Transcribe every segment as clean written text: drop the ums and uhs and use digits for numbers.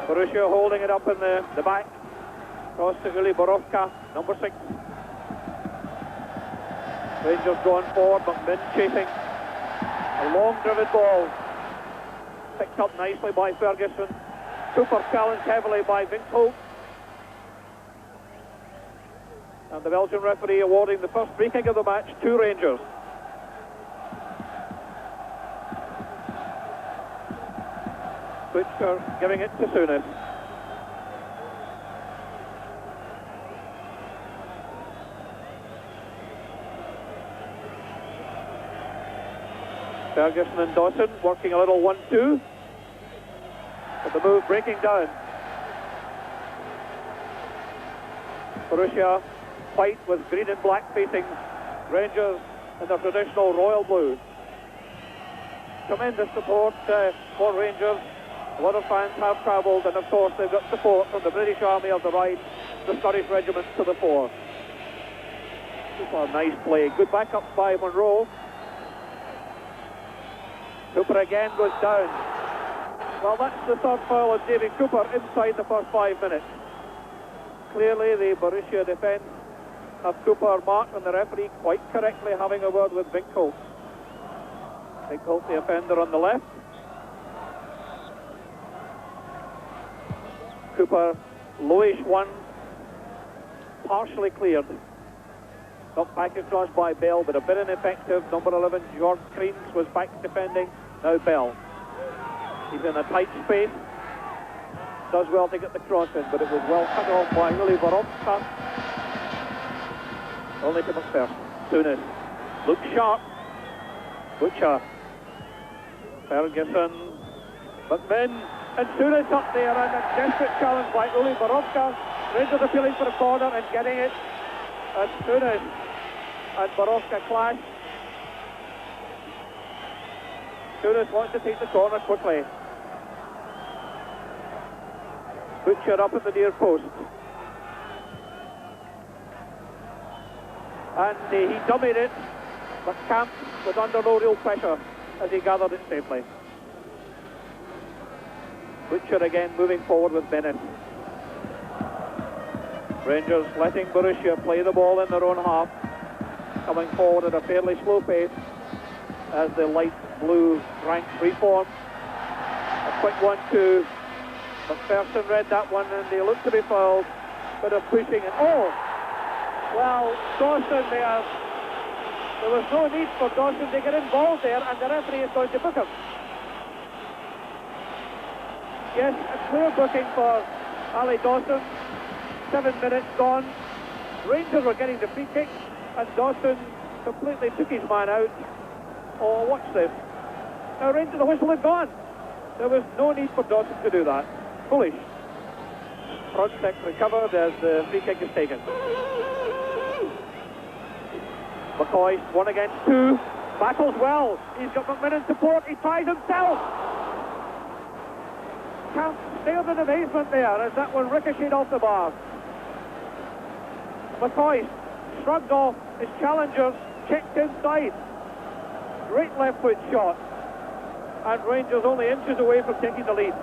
Borussia holding it up in the back. Cross to Uli Borowka, number 6. Rangers going forward, McMinn chasing. A long driven ball. Picked up nicely by Ferguson. Cooper challenged heavily by Winkholt. And the Belgian referee awarding the first free kick of the match to Rangers. Butcher giving it to Souness. Ferguson and Dawson working a little 1-2. But the move breaking down. Borussia white with green and black facing. Rangers in their traditional royal blue. Tremendous support for Rangers. A lot of fans have travelled, and of course they've got support from the British Army of the right, the Scottish regiments to the fore. Super nice play. Good backup by Monroe. Cooper again goes down. Well, that's the third foul on David Cooper inside the first 5 minutes. Clearly the Borussia defence have Cooper marked, and the referee quite correctly having a word with Winkholt. Winkholt, the offender on the left. Cooper, lowish one, partially cleared. Knocked back across by Bell, but a bit ineffective. Number 11, George Creans, was back defending. Now Bell. He's in a tight space. Does well to get the cross in, but it was well cut off by Uli Borowka. Only to McPherson. Souness looks sharp. Butcher. Ferguson. McMinn. And Souness up there, and a desperate challenge by Uli Borowka. Rangers appealing for a corner and getting it. And Souness and Borowka clash. Souness wants to take the corner quickly. Butcher up at the near post. And he dummied it, but Camp was under no real pressure as he gathered it safely. Butcher again moving forward with Bennett. Rangers letting Borussia play the ball in their own half, coming forward at a fairly slow pace as the light blue ranks reform. A quick 1-2. McPherson read that one and they looked to be fouled. Bit of pushing and well, Dawson there. There was no need for Dawson to get involved there, and the referee is going to book him. Yes, a clear booking for Ali Dawson. 7 minutes gone. Rangers were getting the free kick, and Dawson completely took his man out. Oh, watch this. Now Rangers, the whistle had gone. There was no need for Dawson to do that. Foolish. Front stick recovered as the free kick is taken. McCoy, 1 against 2. Battles well. He's got McMinn in support. He tries himself. Can't stared in amazement there as that one ricocheted off the bar. McCoy shrugged off his challengers, checked inside. Great left foot shot. And Rangers only inches away from taking the lead.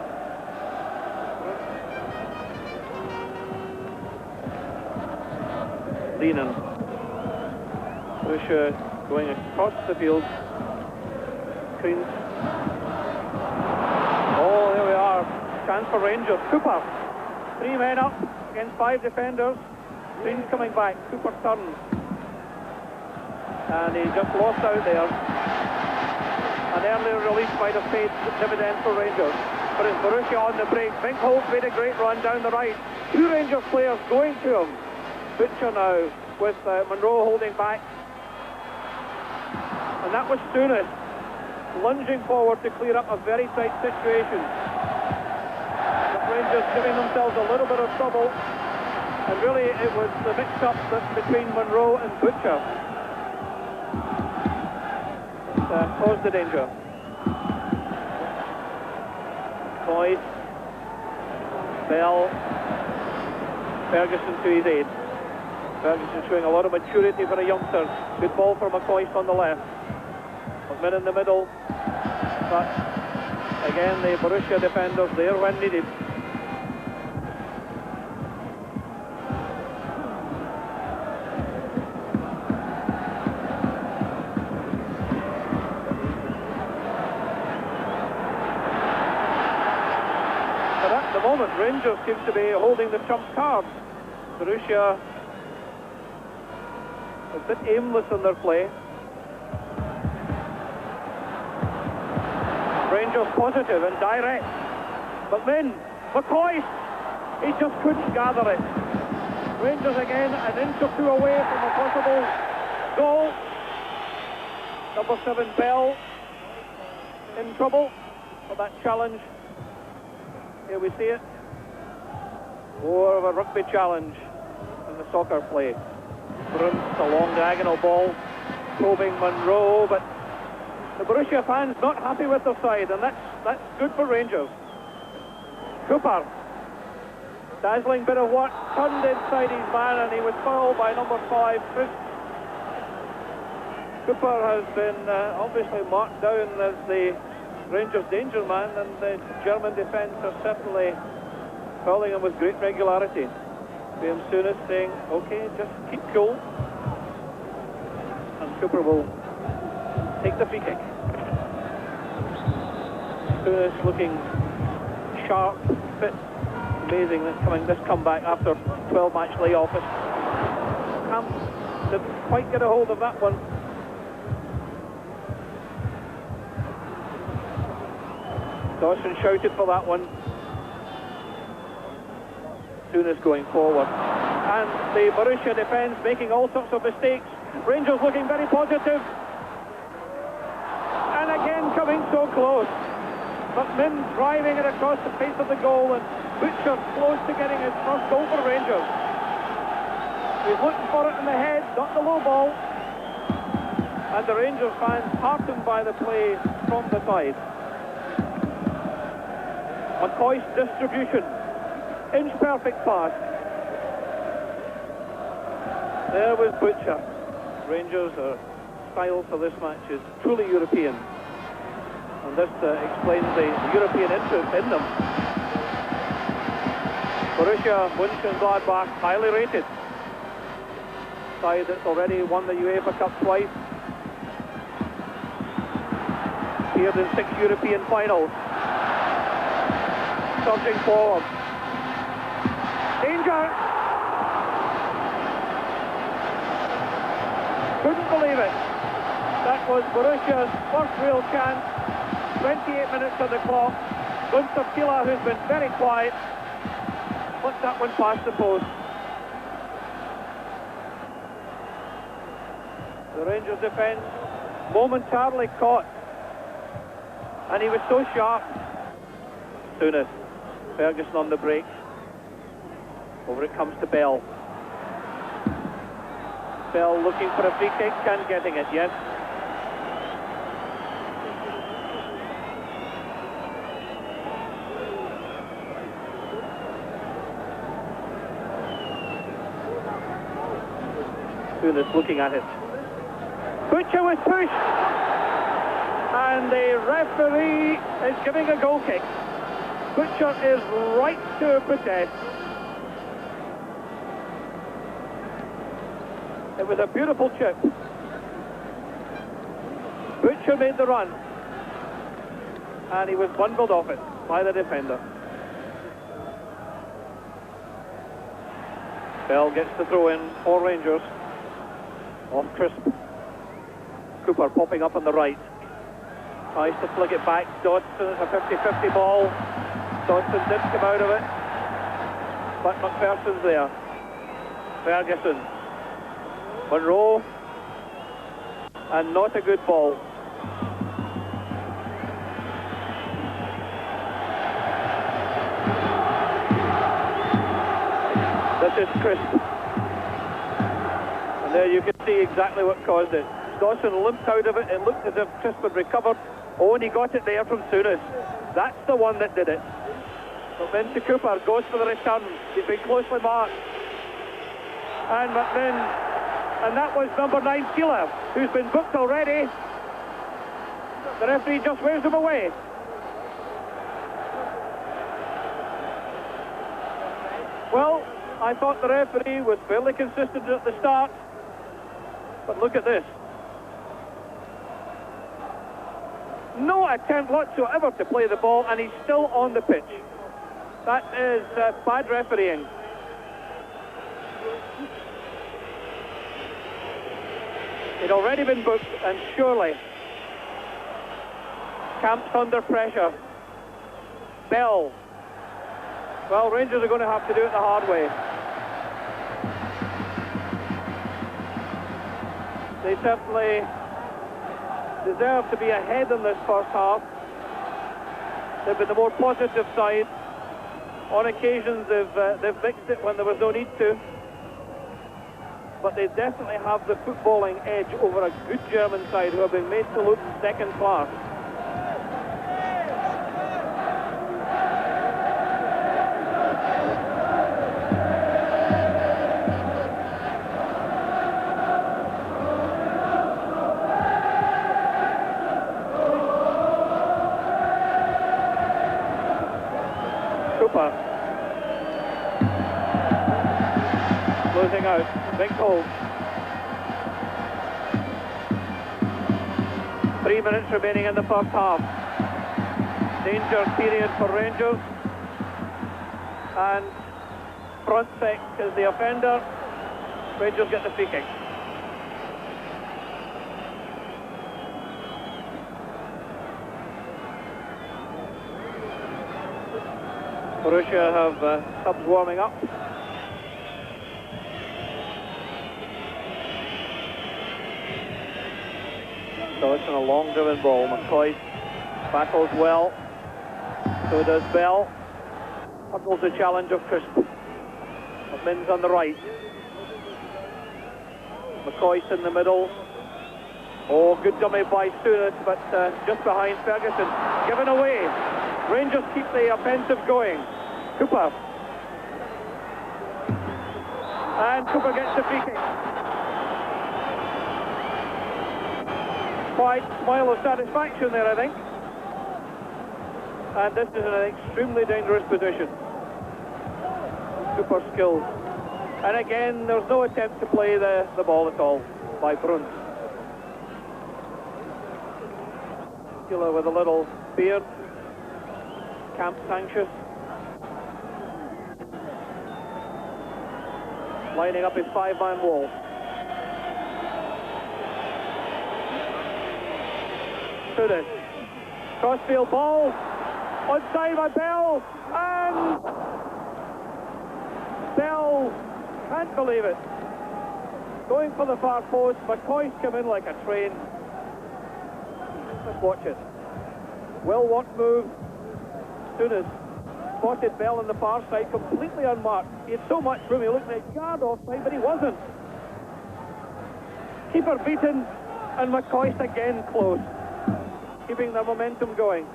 Lehnen. Borussia going across the field. Creans. Oh, there we are. Chance for Rangers. Cooper. 3 men up against 5 defenders. Creans coming back. Cooper turns. And he just lost out there. An earlier release might have paid dividends for Rangers. But it's Borussia on the break. Winkholt made a great run down the right. 2 Rangers players going to him. Butcher now with Monroe holding back. And that was Souness lunging forward to clear up a very tight situation. The Rangers giving themselves a little bit of trouble. And really it was the mix-up between Monroe and Butcher that caused the danger. Boyd, Bell, Ferguson to his aid. Ferguson showing a lot of maturity for a youngster. Good ball for McCoy on the left. McMinn in the middle. But again, the Borussia defenders there when needed. moment, Rangers seem to be holding the trump card. Borussia a bit aimless in their play. Rangers positive and direct. But then, McCoy, he just couldn't gather it. Rangers again, an inch or two away from a possible goal. Number 7, Bell, in trouble for that challenge. Here we see it. More of a rugby challenge in the soccer play. Brunst, a long diagonal ball, probing Monroe, but the Borussia fans not happy with their side, and that's good for Rangers. Cooper, dazzling bit of work, turned inside his man, and he was fouled by number 5, Chris. Cooper has been obviously marked down as the Rangers danger man, and the German defence are certainly fouling him with great regularity. Graham Souness saying, okay, just keep cool. And Cooper will take the free kick. Souness looking sharp, fit. Amazing this comeback after 12-match layoff. Camp didn't quite get a hold of that one. Dawson shouted for that one. Souness going forward. And the Borussia defence making all sorts of mistakes. Rangers looking very positive. And again coming so close. McMinn driving it across the face of the goal, and Butcher close to getting his first goal for Rangers. He's looking for it in the head, not the low ball. And the Rangers fans heartened by the play from the side. McCoy's distribution, inch perfect pass. There was Butcher. Rangers' style for this match is truly European, and this explains the European interest in them. Borussia Mönchengladbach, highly rated side that's already won the UEFA Cup twice, appeared in 6 European finals. Surging forward. Danger! Couldn't believe it. That was Borussia's first real chance. 28 minutes on the clock. Gunther Kila, who's been very quiet, puts that one past the post. The Rangers defence momentarily caught, and he was so sharp. Souness. Ferguson on the break. Over it comes to Bell. Bell looking for a free kick and getting it, yes. Souness looking at it. Butcher was pushed, and the referee is giving a goal kick. Butcher is right to protest. It was a beautiful chip. Butcher made the run, and he was bundled off it by the defender. Bell gets the throw in for Rangers. Off crisp. Cooper popping up on the right. Tries to flick it back. Dodson, it's a 50-50 ball. Dodson did come out of it, but McPherson's there. Ferguson. Monroe. And not a good ball. This is crisp. And there you can see exactly what caused it. Dawson limped out of it. It looked as if Crisp had recovered. Oh, and he got it there from Souness. That's the one that did it. But then to Cooper, goes for the return. He's been closely marked. And McMinn, and that was number 9, Keeler, who's been booked already. The referee just waves him away. Well, I thought the referee was fairly consistent at the start. But look at this. No attempt whatsoever to play the ball, and he's still on the pitch. That is bad refereeing. He'd already been booked, and surely Camp's under pressure. Bell. Well, Rangers are going to have to do it the hard way. They certainly deserve to be ahead in this first half. They've been the more positive side. On occasions, they've mixed it when there was no need to. But they definitely have the footballing edge over a good German side who have been made to look second class. Losing out, big hold. 3 minutes remaining in the first half. Danger period for Rangers. And Frontek is the offender. Rangers get the free kick. Borussia have subs warming up. So it's on a long-driven ball. McCoy battles well. So does Bell. Huddles the challenge of Crisp. Min's on the right. McCoy in the middle. Oh, good dummy by Stunis, but just behind Ferguson. Given away. Rangers keep the offensive going. Cooper. And Cooper gets the free kick. Quite smile of satisfaction there, I think. And this is an extremely dangerous position. Super skilled. And again, there's no attempt to play the ball at all by Bruns. Killer with a little beard. Camp's anxious. Lining up his five-man wall. Stunis. Crossfield ball. Onside by Bell. And Bell can't believe it. Going for the far post. McCoy's come in like a train. Let's watch it. Well-walked move. Stunis spotted Bell on the far side, completely unmarked. He had so much room, he looked like a yard offside, but he wasn't. Keeper beaten, and McCoy again close, keeping their momentum going.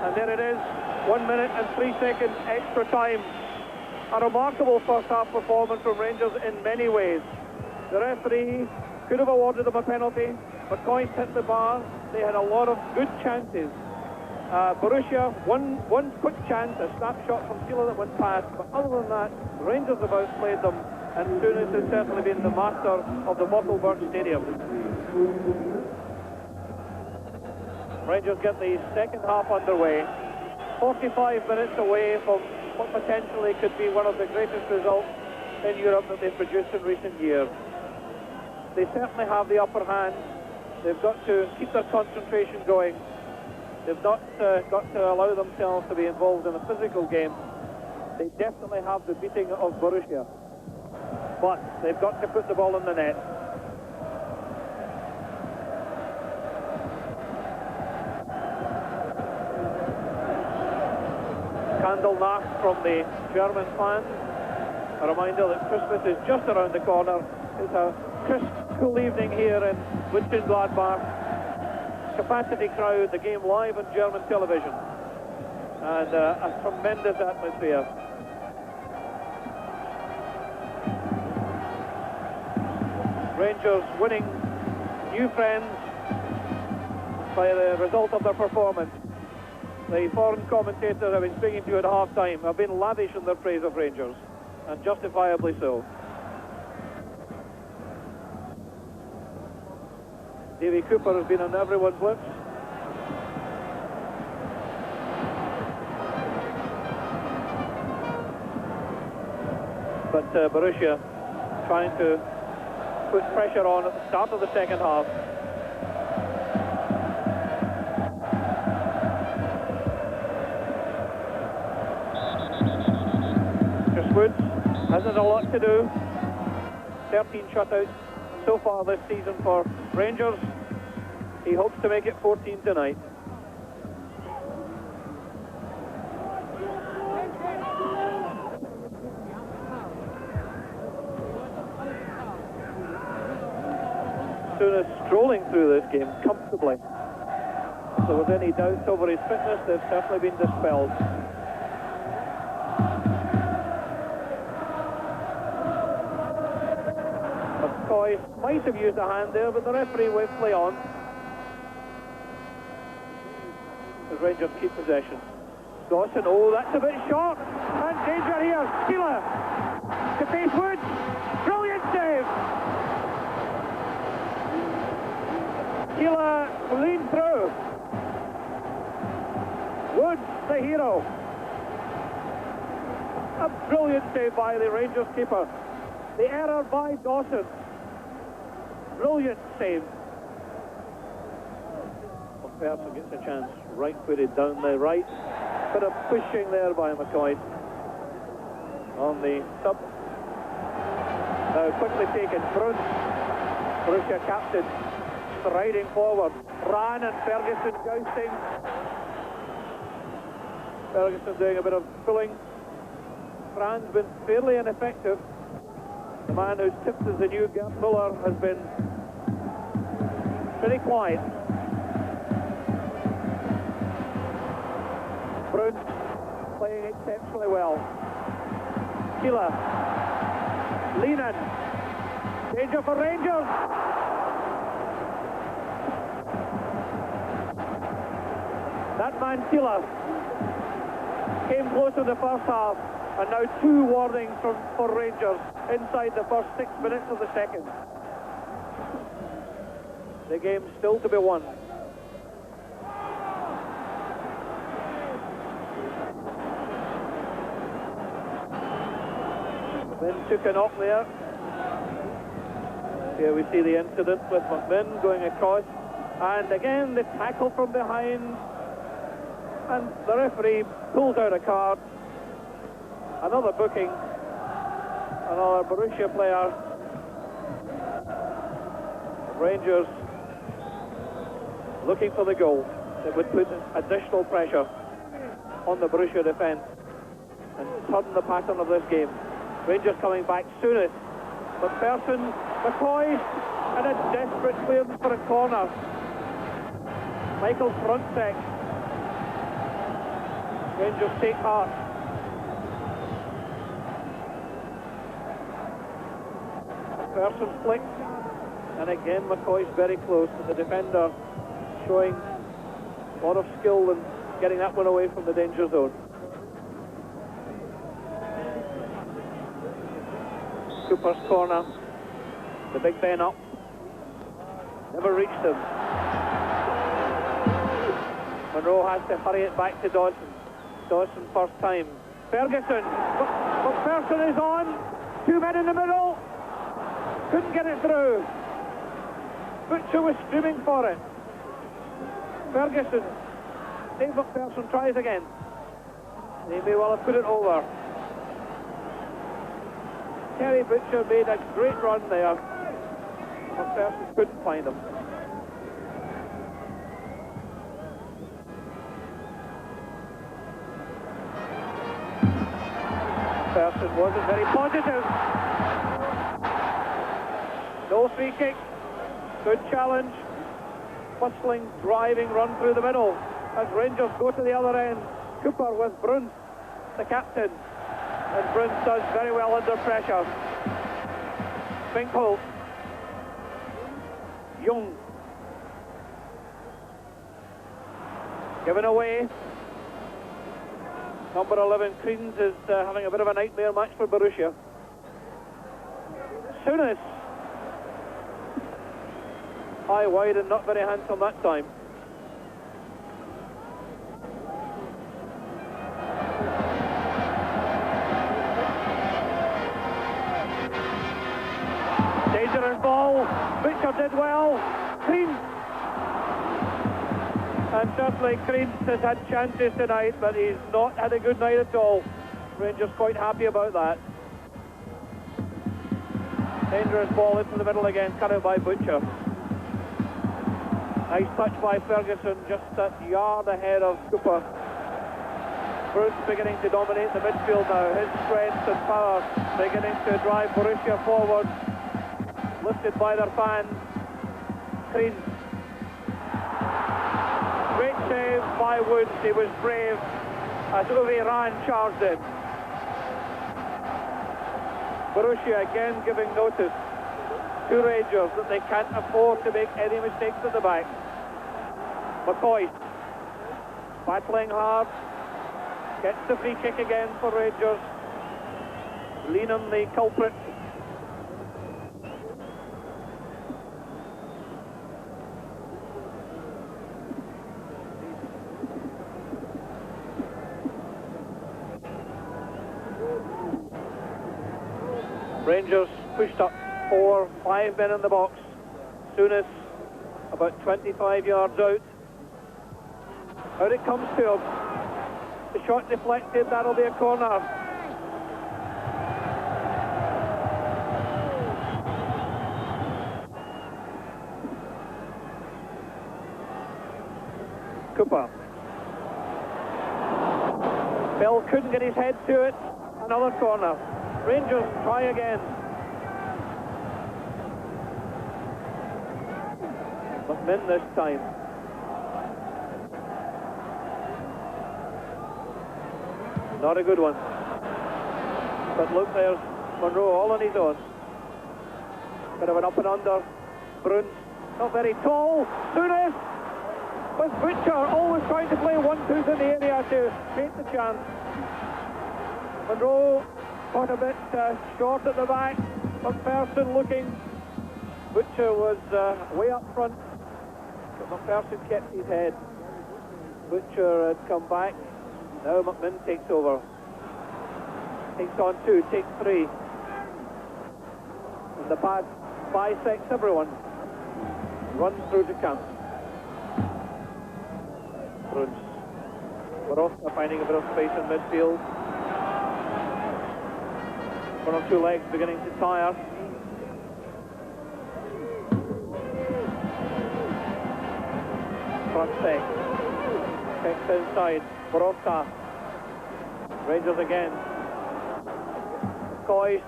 And there it is, 1 minute and 3 seconds extra time. A remarkable first half performance from Rangers in many ways. The referee could have awarded them a penalty. McCoy hit the bar. They had a lot of good chances. Borussia, one quick chance, a snapshot from Sheila that went past. But other than that, Rangers have outplayed them, and Stunis has certainly been the master of the Mottelberg Stadium. Rangers get the second half underway. 45 minutes away from what potentially could be one of the greatest results in Europe that they've produced in recent years. They certainly have the upper hand. They've got to keep their concentration going. They've not got to allow themselves to be involved in a physical game. They definitely have the beating of Borussia. But they've got to put the ball in the net. Candle Nacht from the German fans. A reminder that Christmas is just around the corner. It's a crisp, cool evening here in Mönchengladbach. Capacity crowd, the game live on German television. And a tremendous atmosphere. Rangers winning new friends by the result of their performance. The foreign commentators I've been speaking to at half-time have been lavish in their praise of Rangers, and justifiably so. Davy Cooper has been on everyone's lips. Borussia trying to put pressure on at the start of the second half. Woods hasn't a lot to do. 13 shutouts so far this season for Rangers. He hopes to make it 14 tonight. Soon as strolling through this game comfortably. So with any doubts over his fitness, they've certainly been dispelled. Might have used a hand there, but the referee waved play on. The Rangers keep possession. Dawson, oh, that's a bit short. And danger here. Keeler to face Woods. Brilliant save. Keeler leaned through. Woods, the hero. A brilliant save by the Rangers keeper. The error by Dawson. Brilliant save. Persson gets a chance, right-footed down the right. Bit of pushing there by McCoy on the sub. Now quickly taken. Bruns, Borussia captain, striding forward. Ran and Ferguson jousting. Ferguson doing a bit of pulling. Fran's been fairly ineffective. The man who's tipped as the new Gerd Muller has been pretty quiet. Bruns playing exceptionally well. Keeler. Lehnen. Danger for Rangers. That man Keeler came close in the first half, and now 2 warnings for Rangers inside the first 6 minutes of the second. The game's still to be won. Then took a knock there. Here we see the incident with McMinn going across, and again the tackle from behind, and the referee pulls out a card. Another booking, another Borussia player. Rangers looking for the goal that would put additional pressure on the Borussia defence and turn the pattern of this game. Rangers coming back soonest. McPherson, McCoy, and a desperate clearance for a corner. Michael Frontek. Rangers take heart. McPherson flick, and again McCoy's very close, and the defender showing a lot of skill in getting that one away from the danger zone. Cooper's corner, the big Ben up, never reached him. Monroe has to hurry it back to Dawson. Dawson first time. Ferguson, McPherson is on, 2 men in the middle, couldn't get it through. Butcher was screaming for it. Ferguson, Dave McPherson tries again. They may well have put it over. Terry Butcher made a great run there. McPherson couldn't find him. McPherson wasn't very positive. No free kick. Good challenge. Bustling, driving run through the middle as Rangers go to the other end. Cooper with Bruns, the captain. And Bruns does very well under pressure. Finkel. Young. Given away. Number 11, Creedens, is having a bit of a nightmare match for Borussia. Souness. High, wide, and not very handsome that time. Butcher did well. Crean. And certainly Crean has had chances tonight, but he's not had a good night at all. Rangers quite happy about that. Dangerous ball into the middle again, cut out by Butcher. Nice touch by Ferguson, just a yard ahead of Cooper. Bruce beginning to dominate the midfield now. His strength and power beginning to drive Borussia forward. Lifted by their fans. Crean. Great save by Woods. He was brave as Uwe Rahn charged in. Borussia again giving notice to Rangers that they can't afford to make any mistakes at the back. McCoy battling hard, gets the free kick again for Rangers. Leenham the culprit. Rangers pushed up 4-5 men in the box. Souness about 25 yards out. Out it comes to him. The shot deflected, that'll be a corner. Cooper. Bell couldn't get his head to it. Another corner. Rangers try again. McMinn this time. Not a good one. But look, there's Monroe all on his own. Bit of an up and under. Bruns, not very tall. Souness with Butcher, always trying to play 1-2s in the area to create the chance. Monroe got a bit short at the back. McPherson looking. Butcher was way up front, but McPherson kept his head. Butcher had come back. Now McMinn takes over. Takes on 2, takes 3. And the pass bisects everyone. Runs through to camp. Bruns. Borowka finding a bit of space in midfield. One or two legs beginning to tire. Front sec. Checks inside. Borowka. Rangers again. McCoy.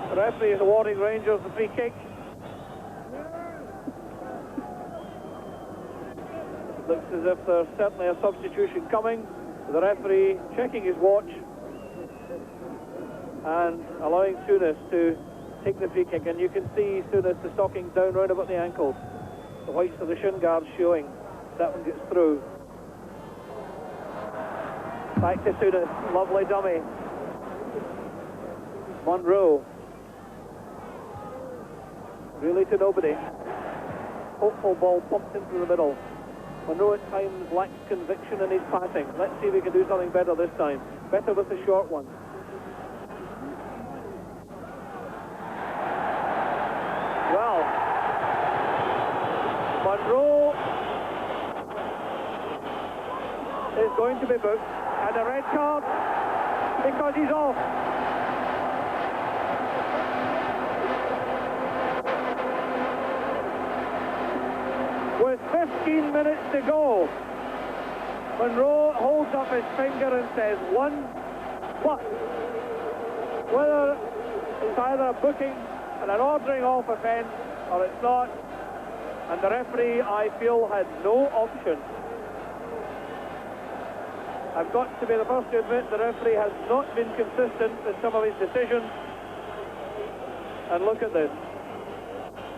The referee is awarding Rangers the free kick. Looks as if there's certainly a substitution coming. The referee checking his watch and allowing Souness to take the free kick. And you can see Souness, the stockings down round about the ankles. The whites of the shin guards showing. That one gets through. Back to Souness. Lovely dummy. Monroe. Really to nobody. Hopeful ball pumped into the middle. Monroe at times lacks conviction in his passing. Let's see if we can do something better this time. Better with the short one. Well, Monroe is going to be booked, and a red card because he's off. With 15 minutes to go, Monroe holds up his finger and says 1+. Whether it's either a booking and an ordering off offence or it's not, and the referee, I feel, had no option. I've got to be the first to admit the referee has not been consistent in some of his decisions. And look at this.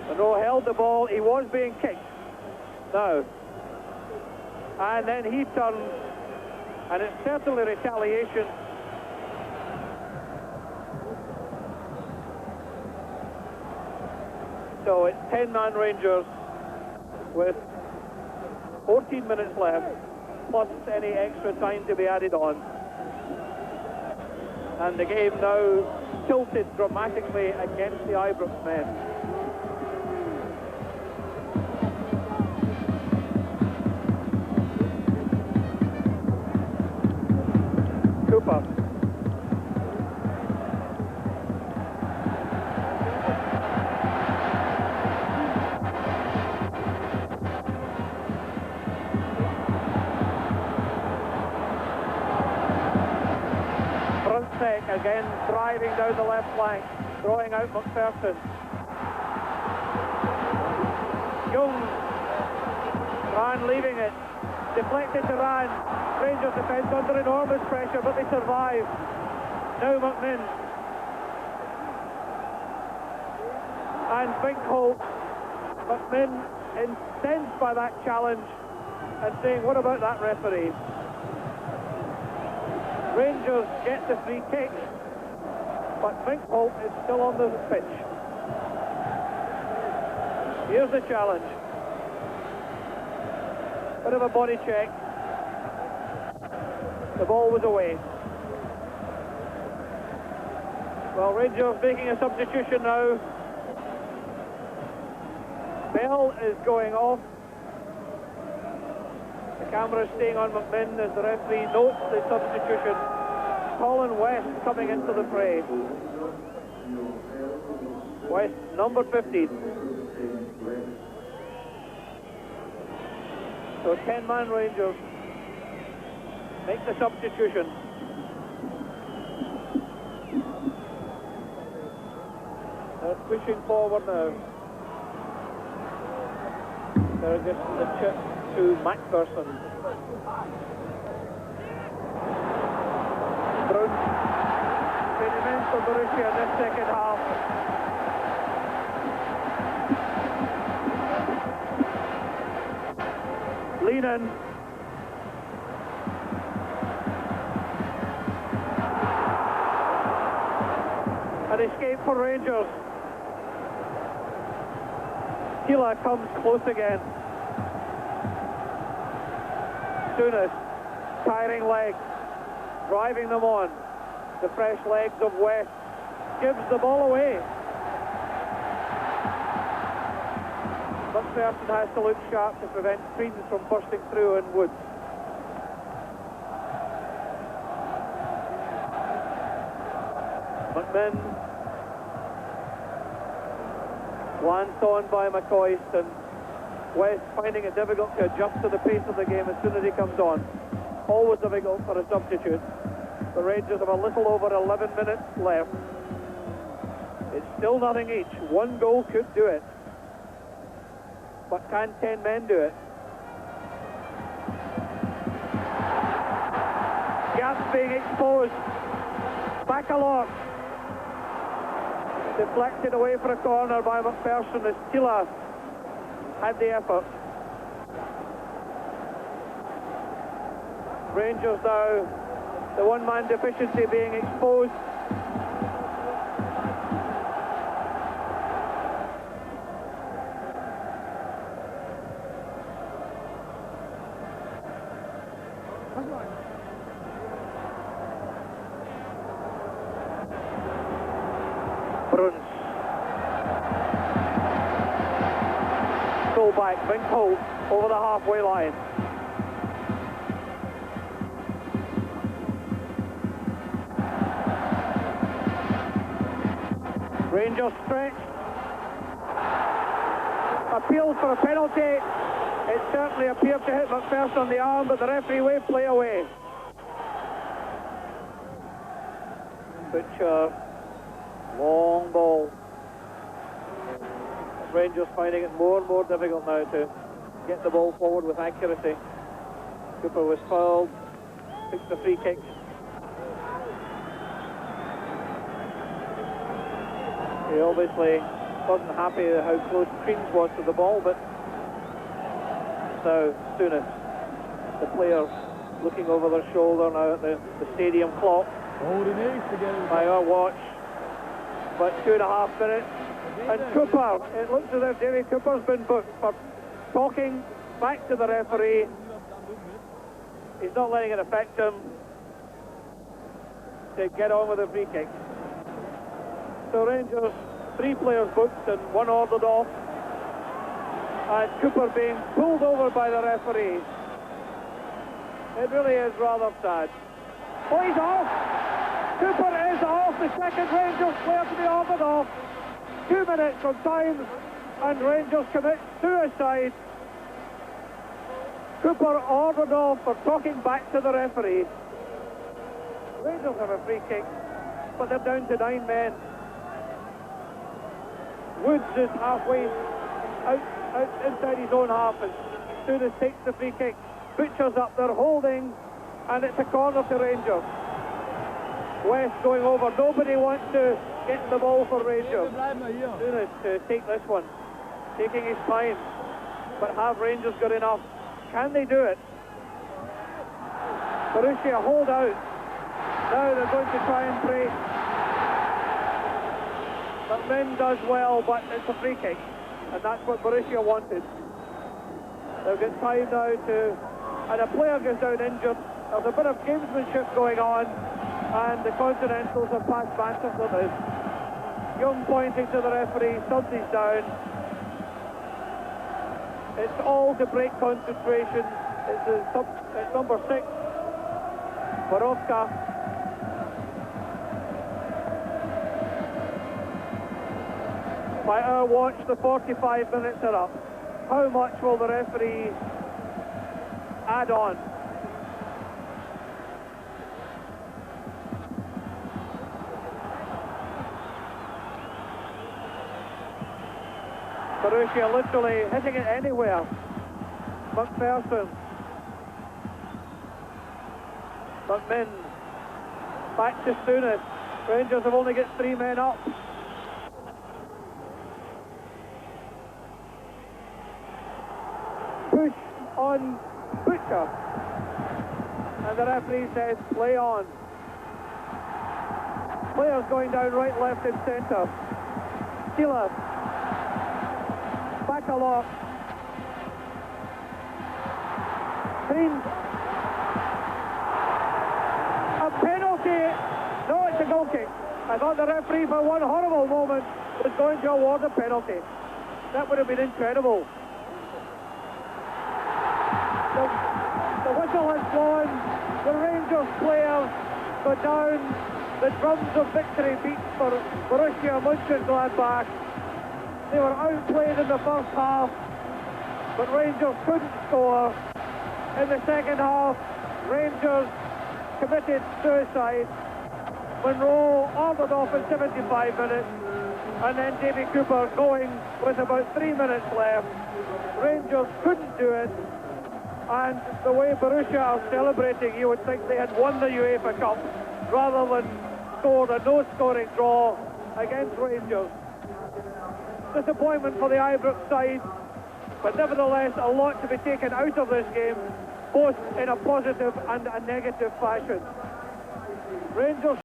Monroe held the ball, he was being kicked. Now, and then he turns, and it's certainly retaliation. So it's 10-man Rangers with 14 minutes left, plus any extra time to be added on. And the game now tilted dramatically against the Ibrox men. Cooper. Again, driving down the left flank, throwing out McPherson. Young, Ran leaving it, deflected to Ran. Rangers defence under enormous pressure, but they survive. Now McMinn. And Binkholt. McMinn incensed by that challenge and saying, what about that referee? Rangers get the free kick, but Binkholt is still on the pitch. Here's the challenge. Bit of a body check. The ball was away. Well, Rangers making a substitution now. Bell is going off. The camera is staying on McMinn as the referee notes the substitution. Colin West coming into the fray. West, number 15. So 10-man Rangers make the substitution. They're pushing forward now. They're just the chip to McPherson. Bruns been immense for Borussia in this second half. Lehnen. An escape for Rangers. Keela comes close again. Souness, tiring legs, driving them on. The fresh legs of West, gives the ball away. McPherson has to look sharp to prevent Creedon from bursting through in Woods. McMinn, glanced on by McCoist, and West finding it difficult to adjust to the pace of the game as soon as he comes on. Always difficult for a substitute. The Rangers have a little over 11 minutes left. It's still nothing each. One goal could do it. But can 10 men do it? Gaps being exposed. Bakalov. Deflected away for a corner by McPherson as Tila had the effort. Rangers now, the one-man deficiency being exposed. Bruns. Full-back, Binkholt over the halfway line. Rangers stretched. Appeals for a penalty. It certainly appeared to hit McPherson on the arm, but the referee waved play away. Butcher. Long ball. Rangers finding it more and more difficult now to get the ball forward with accuracy. Cooper was fouled. Picks the free kick. He obviously wasn't happy how close Creans was to the ball, but now Souness, the players looking over their shoulder now at the stadium clock. By our watch, about 2.5 minutes. And Cooper, it looks as if Davy Cooper's been booked for talking back to the referee. He's not letting it affect him to get on with the free kick. So Rangers, 3 players booked and 1 ordered off. And Cooper being pulled over by the referee. It really is rather sad. Oh, he's off! Cooper is off, the second Rangers player to be ordered off. 2 minutes from time, and Rangers commit suicide. Cooper ordered off for talking back to the referee. Rangers have a free kick, but they're down to 9 men. Woods is halfway out inside his own half, and Souness takes the free kick. Butcher's up there holding, and it's a corner to Rangers. West going over, nobody wants to get the ball for Rangers. Souness to take this one, taking his time, but have Rangers got enough? Can they do it? Borussia hold out. Now they're going to try and break. But Min does well, but it's a free kick, and that's what Borussia wanted. They've got time now to, and a player goes down injured. There's a bit of gamesmanship going on, and the Continentals have passed Manchester. Young pointing to the referee, Suggs is down. It's all to break concentration. It's number 6, Borowka. By our watch, the 45 minutes are up. How much will the referee add on? Borussia literally hitting it anywhere. McPherson. McMinn. Back to Souness. Rangers have only got 3 men up. Push on Butcher. And the referee says play on. Players going down right, left and centre. Steeler. Back a lot. Green. A penalty. No, it's a goal kick. I thought the referee for one horrible moment was going to award a penalty. That would have been incredible. The whistle has blown. The Rangers players go down. The drums of victory beat for Borussia Mönchengladbach. They were outplayed in the first half, but Rangers couldn't score. In the second half, Rangers committed suicide. Monroe ordered off in 75 minutes, and then Davy Cooper going with about 3 minutes left. Rangers couldn't do it, and the way Borussia are celebrating, you would think they had won the UEFA Cup rather than scored a no-scoring draw against Rangers. Disappointment for the Ibrox side, but nevertheless a lot to be taken out of this game, both in a positive and a negative fashion. Rangers